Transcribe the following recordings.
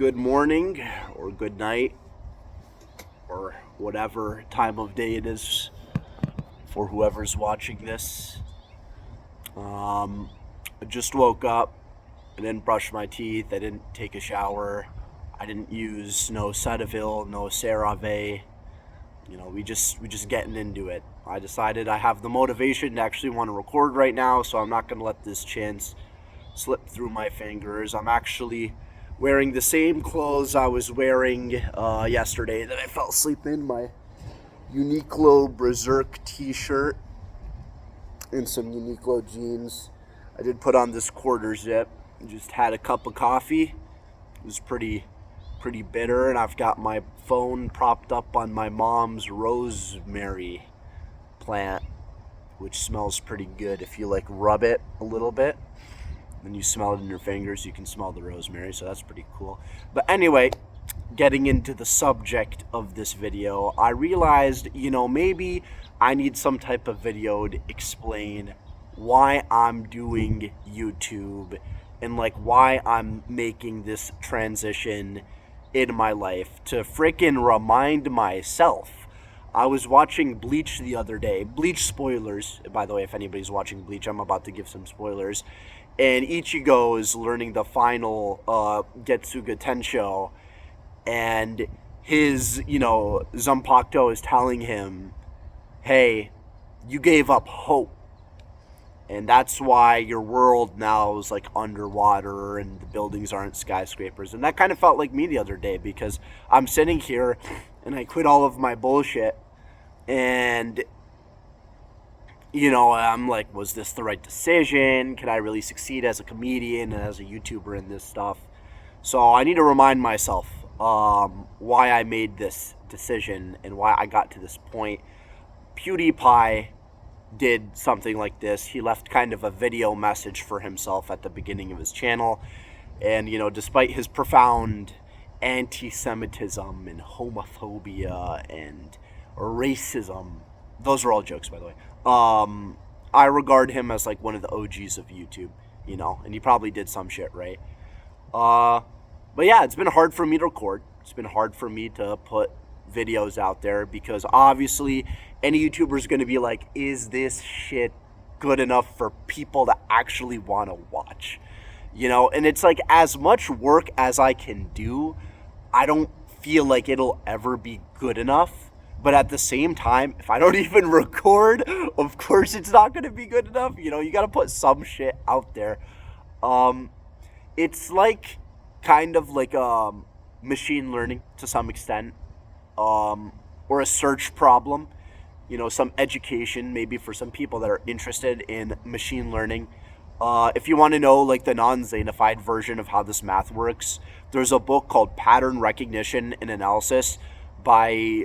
good morning or good night or whatever time of day it is for whoever's watching this. I just woke up. I didn't brush my teeth. I didn't take a shower. I didn't use no Cetaphil, no CeraVe. We just getting into it. I decided I have the motivation to actually want to record right now, so I'm not going to let this chance slip through my fingers. I'm actually wearing the same clothes I was wearing yesterday that I fell asleep in. My Uniqlo Berserk t-shirt and some Uniqlo jeans. I did put on this quarter zip. Just had a cup of coffee. It was pretty bitter, and I've got my phone propped up on my mom's rosemary plant, which smells pretty good. If you rub it a little bit, then you smell it in your fingers, you can smell the rosemary, so that's pretty cool. But anyway, getting into the subject of this video, I realized, maybe I need some type of video to explain why I'm doing YouTube and why I'm making this transition in my life to freaking remind myself. I was watching Bleach the other day. Bleach spoilers, by the way, if anybody's watching Bleach, I'm about to give some spoilers. And Ichigo is learning the final Getsuga Tensho, and his, Zanpakuto is telling him, hey, you gave up hope. And that's why your world now is underwater and the buildings aren't skyscrapers. And that kind of felt like me the other day, because I'm sitting here and I quit all of my bullshit. And, I'm like, was this the right decision? Can I really succeed as a comedian and as a YouTuber in this stuff? So I need to remind myself why I made this decision and why I got to this point. PewDiePie did something like this. He left kind of a video message for himself at the beginning of his channel. And, despite his profound anti-Semitism and homophobia and racism, those are all jokes, by the way, I regard him as one of the OGs of YouTube, and he probably did some shit right. But yeah, it's been hard for me to record. It's been hard for me to put videos out there, because obviously any YouTuber is going to be like, is this shit good enough for people to actually want to watch? And it's as much work as I can do, I don't feel like it'll ever be good enough. But at the same time, if I don't even record, of course it's not going to be good enough. You got to put some shit out there. It's kind of like machine learning to some extent. Or a search problem, some education maybe for some people that are interested in machine learning. If you want to know the non-Zanified version of how this math works, there's a book called Pattern Recognition and Analysis by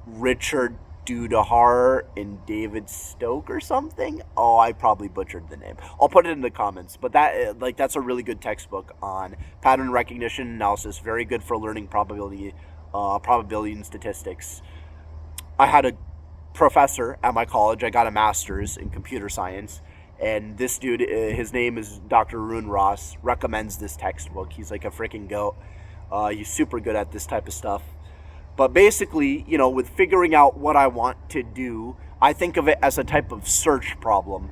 Richard Dudahar and David Stoke or something. Oh, I probably butchered the name. I'll put it in the comments. But that's a really good textbook on pattern recognition analysis. Very good for learning probability and statistics. I had a professor at my college. I got a master's in computer science, and this dude, his name is Dr. Arun Ross, recommends this textbook. He's like a freaking goat. He's super good at this type of stuff. But basically, with figuring out what I want to do, I think of it as a type of search problem.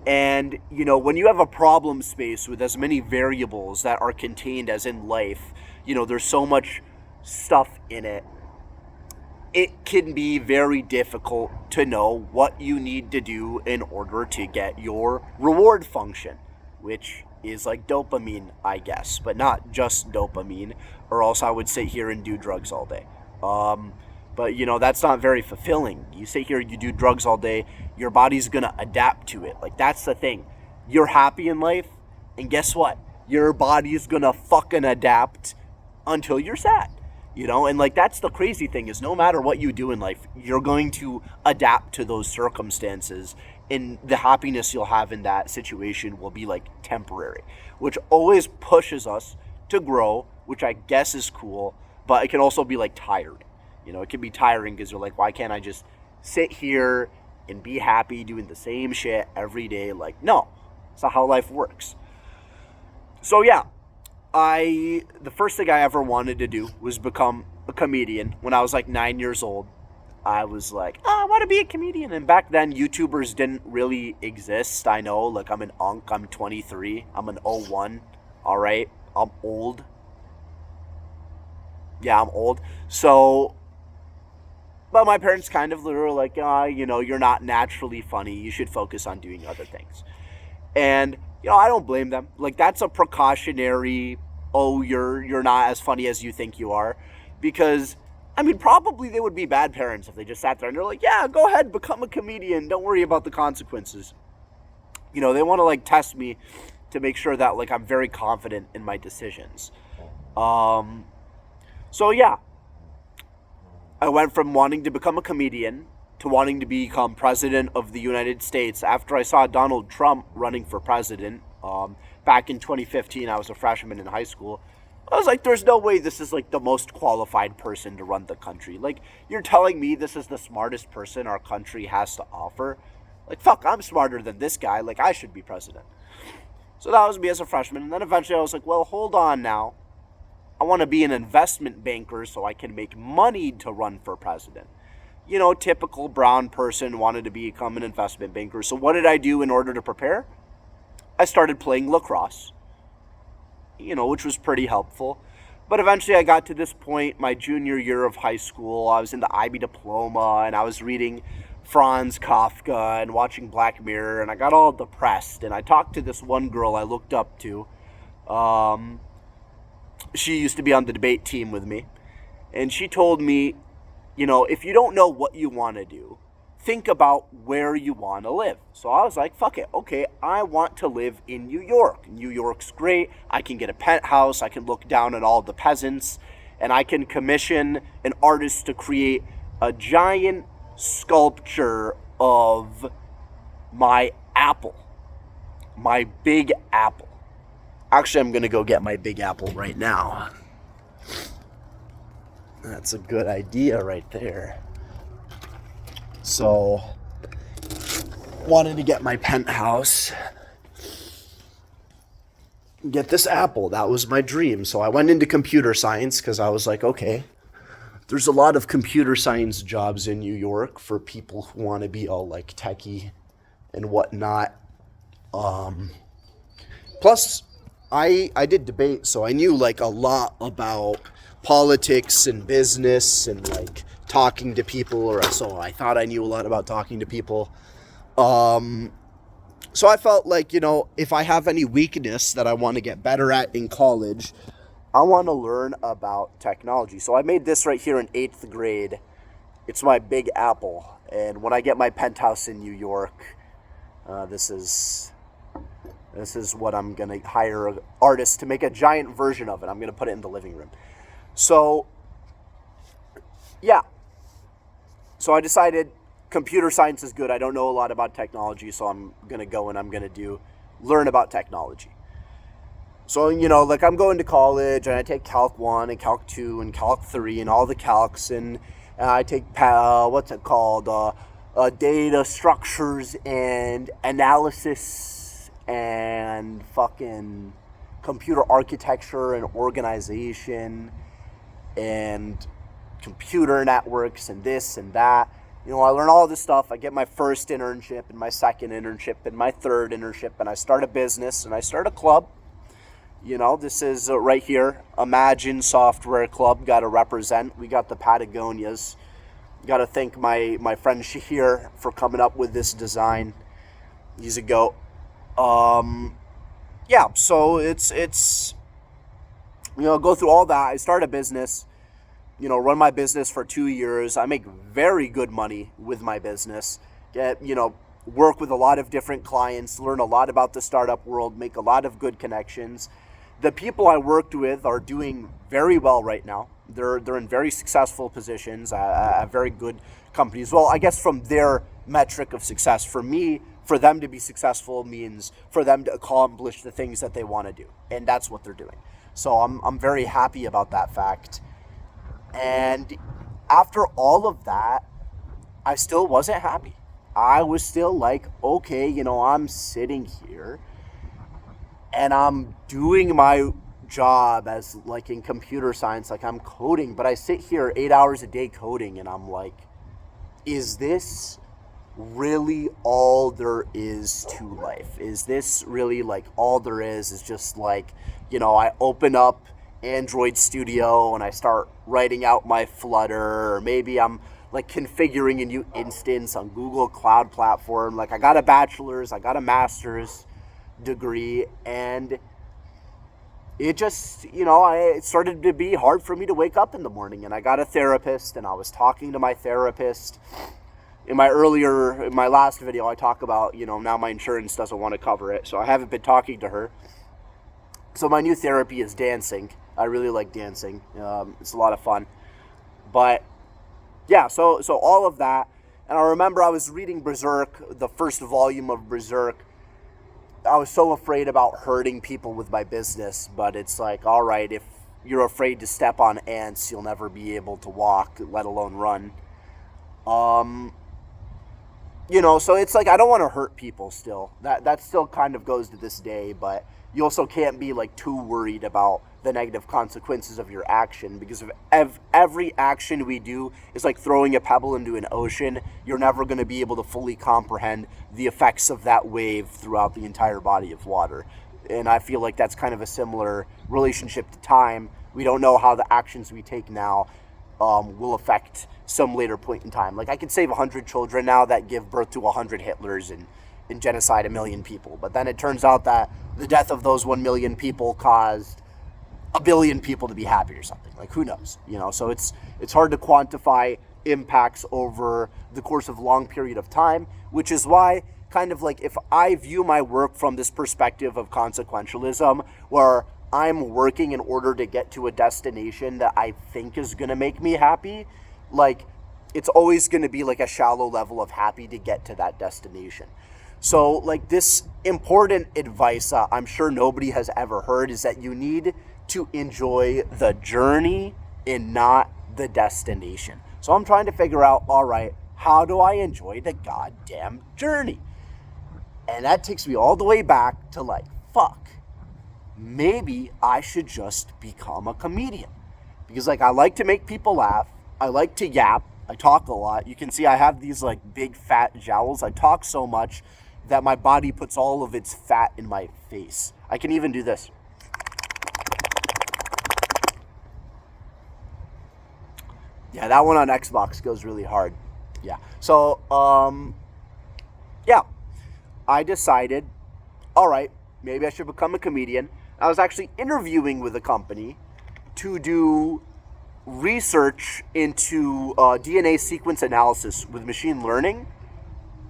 And, when you have a problem space with as many variables that are contained as in life, there's so much stuff in it, it can be very difficult to know what you need to do in order to get your reward function, which is dopamine, I guess, but not just dopamine, or else I would sit here and do drugs all day. But that's not very fulfilling. You sit here, you do drugs all day, your body's gonna adapt to it. That's the thing. You're happy in life, and guess what? Your body's gonna fucking adapt until you're sad. And that's the crazy thing, is no matter what you do in life, you're going to adapt to those circumstances, and the happiness you'll have in that situation will be temporary, which always pushes us to grow, which I guess is cool, but it can also be tiring. It can be tiring because you're why can't I just sit here and be happy doing the same shit every day? No, it's not how life works. So yeah, The first thing I ever wanted to do was become a comedian. When I was like 9 years old, I was like, oh, I want to be a comedian. And back then, YouTubers didn't really exist. I know, like, I'm an unk. I'm 23. I'm an '01. All right. I'm old. Yeah, I'm old. So, but my parents kind of were like, you're not naturally funny. You should focus on doing other things. And, I don't blame them. Like, that's a precautionary, oh, you're not as funny as you think you are. Because, probably they would be bad parents if they just sat there and they're like, yeah, go ahead, become a comedian. Don't worry about the consequences. They want to, like, test me to make sure that, like, I'm very confident in my decisions. So, yeah. I went from wanting to become a comedian to wanting to become president of the United States after I saw Donald Trump running for president. Back in 2015, I was a freshman in high school. I was like, there's no way this is like the most qualified person to run the country. Like, you're telling me this is the smartest person our country has to offer? Like, fuck, I'm smarter than this guy. Like, I should be president. So that was me as a freshman. And then eventually I was like, well, hold on now. I want to be an investment banker so I can make money to run for president. Typical brown person wanted to become an investment banker. So what did I do in order to prepare? I started playing lacrosse, which was pretty helpful. But eventually I got to this point, my junior year of high school. I was in the IB diploma and I was reading Franz Kafka and watching Black Mirror, and I got all depressed. And I talked to this one girl I looked up to. She used to be on the debate team with me. And she told me, if you don't know what you want to do, think about where you want to live. So I was like, fuck it. Okay, I want to live in New York. New York's great. I can get a penthouse. I can look down on all the peasants. And I can commission an artist to create a giant sculpture of my apple. My big apple. Actually, I'm going to go get my big apple right now. That's a good idea right there. So, wanted to get my penthouse, get this apple. That was my dream. So I went into computer science because I was like, okay, there's a lot of computer science jobs in New York for people who want to be all like techie and whatnot. Plus, I did debate, so I knew like a lot about politics and business and like talking to people, or so I thought I knew a lot about talking to people. So I felt like, if I have any weakness that I want to get better at in college, I want to learn about technology. So I made this right here in 8th grade. It's my big apple. And when I get my penthouse in New York, this is what I'm going to hire an artist to make a giant version of it. I'm going to put it in the living room. So, yeah. So I decided computer science is good. I don't know a lot about technology, so I'm going to go and I'm going to learn about technology. So, like I'm going to college and I take Calc 1 and Calc 2 and Calc 3 and all the calcs, and I take, data structures and analysis and fucking computer architecture and organization and computer networks and this and that. I learn all this stuff. I get my first internship and my second internship and my third internship, and I start a business and I start a club. This is right here, Imagine Software Club. Got to represent. We got the Patagonias. Got to thank my friend Shahir for coming up with this design. He's a goat. Yeah, so it's go through all that. I start a business, run my business for 2 years. I make very good money with my business. Work with a lot of different clients, learn a lot about the startup world, make a lot of good connections. The people I worked with are doing very well right now. They're in very successful positions at very good companies. Well, I guess from their metric of success. For me, for them to be successful means for them to accomplish the things that they want to do. And that's what they're doing. So I'm very happy about that fact. And after all of that, I still wasn't happy. I was still like, okay, I'm sitting here and I'm doing my job as like in computer science, like I'm coding, but I sit here 8 hours a day coding and I'm like, is this really all there is to life? Is this really like all there is just like, I open up Android Studio and I start writing out my Flutter, or maybe I'm like configuring a new instance on Google Cloud Platform. Like I got a bachelor's, I got a master's degree, and it just, it started to be hard for me to wake up in the morning. And I got a therapist, and I was talking to my therapist. In my last video, I talk about, now my insurance doesn't want to cover it, so I haven't been talking to her. So my new therapy is dancing. I really like dancing. It's a lot of fun. But yeah, so all of that. And I remember I was reading Berserk, the first volume of Berserk. I was so afraid about hurting people with my business, but it's like, all right, if you're afraid to step on ants, you'll never be able to walk, let alone run. So it's like, I don't want to hurt people still. That still kind of goes to this day, but you also can't be like too worried about the negative consequences of your action, because if every action we do is like throwing a pebble into an ocean, you're never going to be able to fully comprehend the effects of that wave throughout the entire body of water. And I feel like that's kind of a similar relationship to time. We don't know how the actions we take now will affect some later point in time. Like I could save 100 children now that give birth to 100 Hitlers and genocide 1 million people. But then it turns out that the death of those 1 million people caused 1 billion people to be happy or something. Like who knows? So it's hard to quantify impacts over the course of a long period of time, which is why kind of like if I view my work from this perspective of consequentialism, where I'm working in order to get to a destination that I think is going to make me happy, like it's always going to be like a shallow level of happy to get to that destination. So like this important advice I'm sure nobody has ever heard is that you need to enjoy the journey and not the destination. So I'm trying to figure out, all right, how do I enjoy the goddamn journey? And that takes me all the way back to like, fuck, maybe I should just become a comedian. Because like I like to make people laugh. I like to yap. I talk a lot. You can see I have these like big fat jowls. I talk so much that my body puts all of its fat in my face. I can even do this. Yeah, that one on Xbox goes really hard. Yeah. So, yeah. I decided, all right, maybe I should become a comedian. I was actually interviewing with a company to do research into DNA sequence analysis with machine learning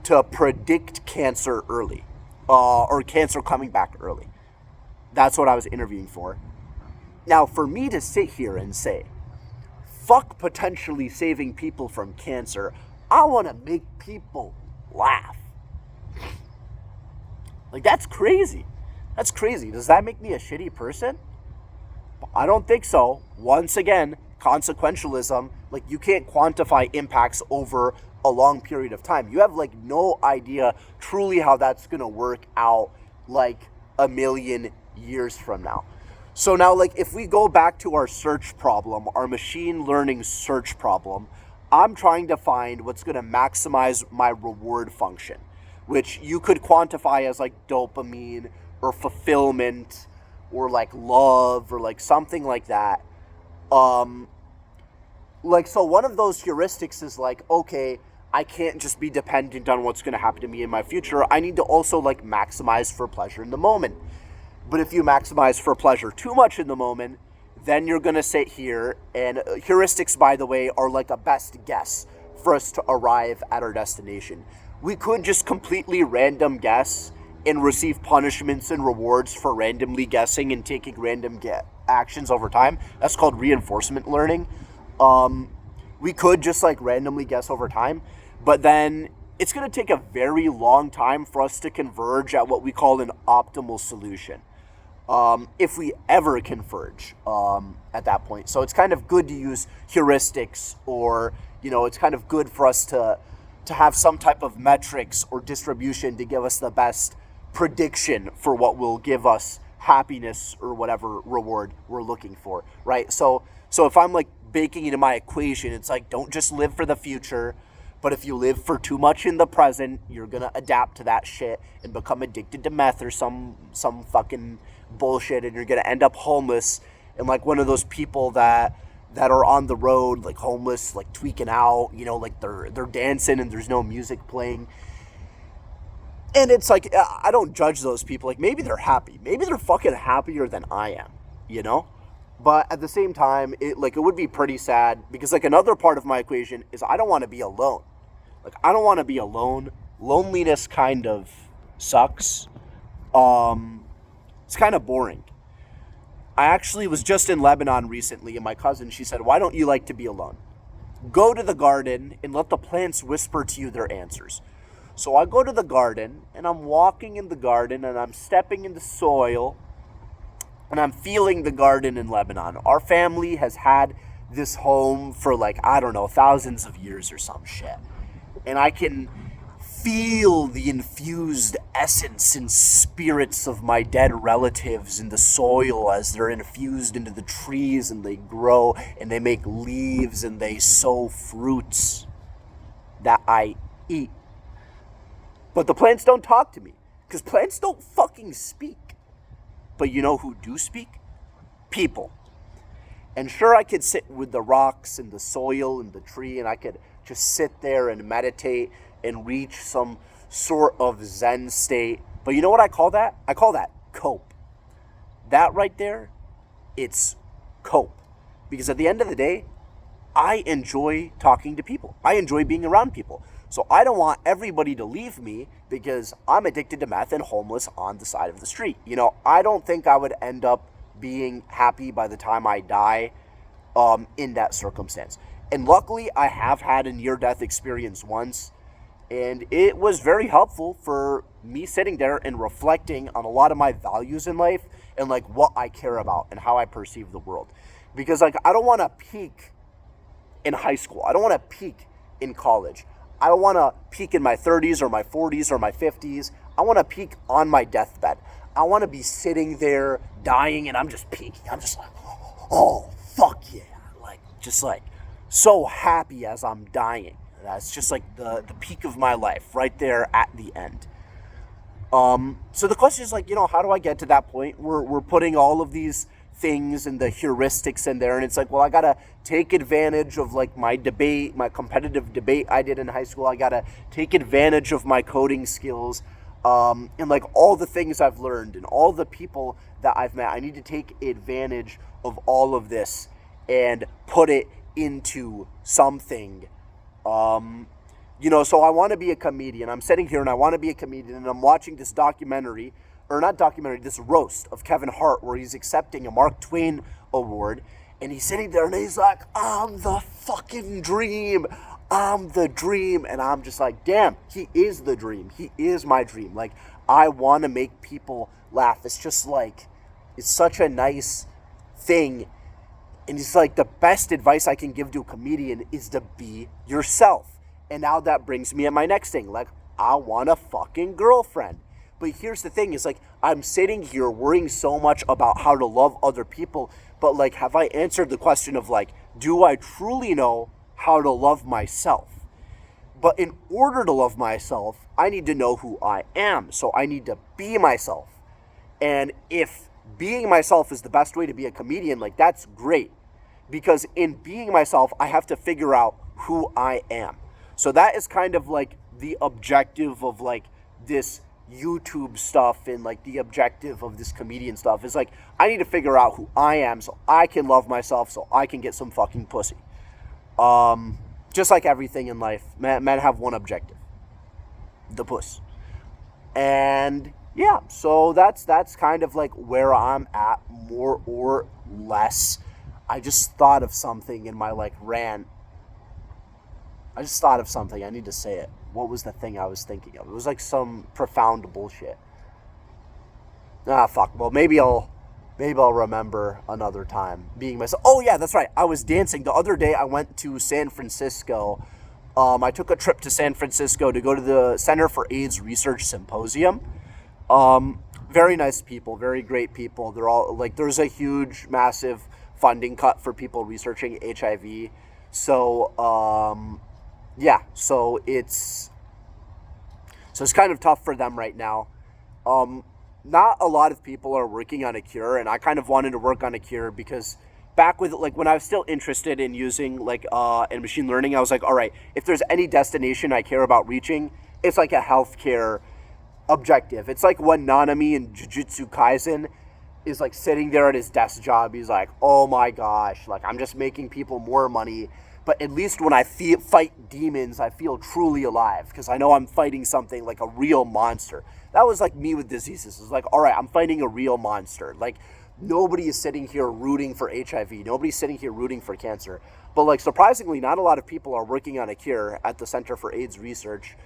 to predict cancer early, or cancer coming back early. That's what I was interviewing for. Now, for me to sit here and say, fuck potentially saving people from cancer, I want to make people laugh. Like, that's crazy. That's crazy. Does that make me a shitty person? I don't think so. Once again, consequentialism, like you can't quantify impacts over a long period of time. You have like no idea truly how that's going to work out like 1 million years from now. So now, like, if we go back to our search problem, our machine learning search problem, I'm trying to find what's going to maximize my reward function, which you could quantify as like dopamine or fulfillment or like love or like something like that. Like, so one of those heuristics is like, okay, I can't just be dependent on what's going to happen to me in my future. I need to also like maximize for pleasure in the moment. But if you maximize for pleasure too much in the moment, then you're going to sit here, and heuristics, by the way, are like a best guess for us to arrive at our destination. We could just completely random guess and receive punishments and rewards for randomly guessing and taking random actions over time. That's called reinforcement learning. We could just like randomly guess over time, but then it's going to take a very long time for us to converge at what we call an optimal solution. If we ever converge at that point. So it's kind of good to use heuristics, or, you know, it's kind of good for us to have some type of metrics or distribution to give us the best prediction for what will give us happiness or whatever reward we're looking for, right? So if I'm like baking into my equation, it's like, don't just live for the future, but if you live for too much in the present, you're gonna adapt to that shit and become addicted to meth or some fucking bullshit, and you're gonna end up homeless and like one of those people that are on the road, like homeless, like tweaking out, you know, like they're dancing and there's no music playing. And it's like, I don't judge those people. Like, maybe they're happy. Maybe they're fucking happier than I am, you know? But at the same time, it would be pretty sad because, like, another part of my equation is I don't want to be alone. Like, I don't want to be alone. Loneliness kind of sucks. It's kind of boring. I actually was just in Lebanon recently, and my cousin, she said, why don't you like to be alone? Go to the garden and let the plants whisper to you their answers. So I go to the garden, and I'm walking in the garden, and I'm stepping in the soil, and I'm feeling the garden in Lebanon. Our family has had this home for like, I don't know, thousands of years or some shit. And I can feel the infused essence and spirits of my dead relatives in the soil as they're infused into the trees, and they grow, and they make leaves, and they sow fruits that I eat. But the plants don't talk to me, because plants don't fucking speak. But you know who do speak? People. And sure, I could sit with the rocks and the soil and the tree, and I could just sit there and meditate and reach some sort of Zen state. But you know what I call that? I call that cope. That right there, it's cope. Because at the end of the day, I enjoy talking to people. I enjoy being around people. So I don't want everybody to leave me because I'm addicted to meth and homeless on the side of the street. You know, I don't think I would end up being happy by the time I die in that circumstance. And luckily, I have had a near-death experience once, and it was very helpful for me sitting there and reflecting on a lot of my values in life and like what I care about and how I perceive the world. Because like, I don't want to peak in high school. I don't want to peak in college. I don't want to peak in my 30s or my 40s or my 50s. I want to peak on my deathbed. I want to be sitting there dying and I'm just peaking. I'm just like, oh, fuck yeah. Like, just like so happy as I'm dying. That's just like the peak of my life right there at the end. So the question is like, you know, how do I get to that point? We're putting all of these things and the heuristics in there, and it's like, well, I gotta take advantage of like my competitive debate I did in high school. I gotta take advantage of my coding skills, and like all the things I've learned and all the people that I've met. I need to take advantage of all of this and put it into something. You know, so I want to be a comedian. I'm sitting here and I want to be a comedian, and I'm watching this documentary, or not documentary, this roast of Kevin Hart where he's accepting a Mark Twain award, and he's sitting there and he's like, I'm the fucking dream. I'm the dream. And I'm just like, damn, he is the dream. He is my dream. Like, I want to make people laugh. It's just like, it's such a nice thing. And it's like, the best advice I can give to a comedian is to be yourself. And now that brings me at my next thing. Like, I want a fucking girlfriend. But here's the thing, is like, I'm sitting here worrying so much about how to love other people, but like, have I answered the question of like, do I truly know how to love myself? But in order to love myself, I need to know who I am. So I need to be myself. And if being myself is the best way to be a comedian, like, that's great. Because in being myself, I have to figure out who I am. So that is kind of like the objective of like this YouTube stuff, and like the objective of this comedian stuff is like, I need to figure out who I am so I can love myself, so I can get some fucking pussy. Just like everything in life, men have one objective: the puss. And yeah, so that's kind of like where I'm at, more or less. I just thought of something in my like rant. I just thought of something. I need to say it. What was the thing I was thinking of? It was like some profound bullshit. Ah, fuck. Well, maybe I'll remember another time being myself. Oh yeah, that's right. I was dancing the other day. I went to San Francisco. I took a trip to San Francisco to go to the Center for AIDS Research Symposium, very nice people, very great people. They're all like, there's a huge, massive funding cut for people researching HIV. So, yeah, so it's kind of tough for them right now. Not a lot of people are working on a cure, and I kind of wanted to work on a cure because back with like when I was still interested in using like in machine learning, I was like, all right, if there's any destination I care about reaching, it's like a healthcare objective. It's like when Nanami in Jujutsu Kaisen is like sitting there at his desk job. He's like, oh my gosh, like I'm just making people more money. But at least when I fight demons, I feel truly alive because I know I'm fighting something like a real monster. That was like me with diseases. It's like, all right, I'm fighting a real monster. Like nobody is sitting here rooting for HIV. Nobody's sitting here rooting for cancer. But like surprisingly, not a lot of people are working on a cure at the Center for AIDS Research.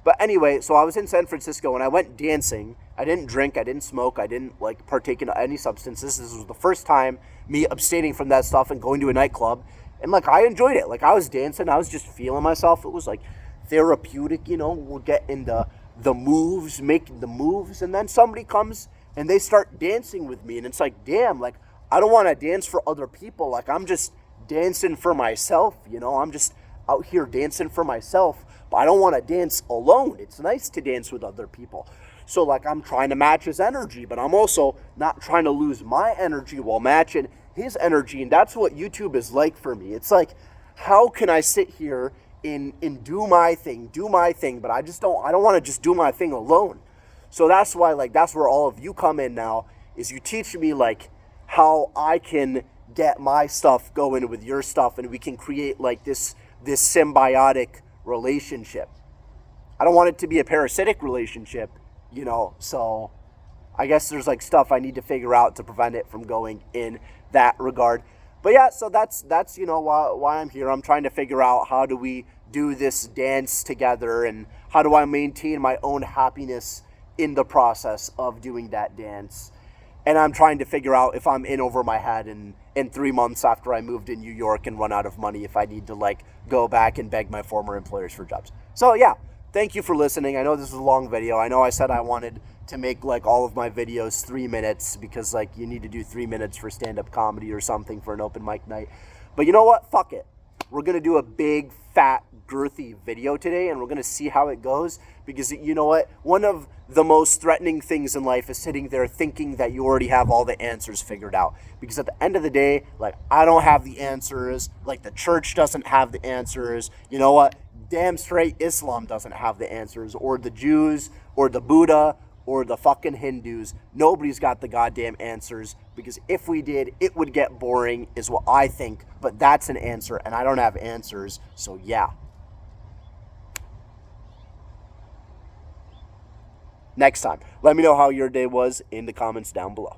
But anyway, so I was in San Francisco and I went dancing. I didn't drink, I didn't smoke, I didn't like partake in any substances. This was the first time me abstaining from that stuff and going to a nightclub. And like I enjoyed it. Like I was dancing, I was just feeling myself. It was like therapeutic, you know. We're getting the moves, making the moves, and then somebody comes and they start dancing with me, and it's like, damn, like I don't want to dance for other people. Like I'm just dancing for myself, you know. I'm just out here dancing for myself. But I don't want to dance alone. It's nice to dance with other people. So like I'm trying to match his energy, but I'm also not trying to lose my energy while matching his energy. And that's what YouTube is like for me. It's like, how can I sit here and do my thing, but I don't want to just do my thing alone. So that's why, like, that's where all of you come in now, is you teach me like how I can get my stuff going with your stuff, and we can create like this symbiotic relationship. I don't want it to be a parasitic relationship, you know, so I guess there's like stuff I need to figure out to prevent it from going in that regard. But yeah, so that's you know why I'm here. I'm trying to figure out how do we do this dance together, and how do I maintain my own happiness in the process of doing that dance. And I'm trying to figure out if I'm in over my head in 3 months after I moved to New York and run out of money, if I need to like go back and beg my former employers for jobs. So yeah, thank you for listening. I know this is a long video. I know I said I wanted to make like all of my videos 3 minutes because like you need to do 3 minutes for stand-up comedy or something for an open mic night. But you know what? Fuck it. We're going to do a big, fat, girthy video today, and we're going to see how it goes, because you know what? One of the most threatening things in life is sitting there thinking that you already have all the answers figured out. Because at the end of the day, like, I don't have the answers, like the church doesn't have the answers. You know what? Damn straight Islam doesn't have the answers, or the Jews, or the Buddha, or the fucking Hindus. Nobody's got the goddamn answers, because if we did, it would get boring, is what I think. But that's an answer, and I don't have answers, so yeah. Next time, let me know how your day was in the comments down below.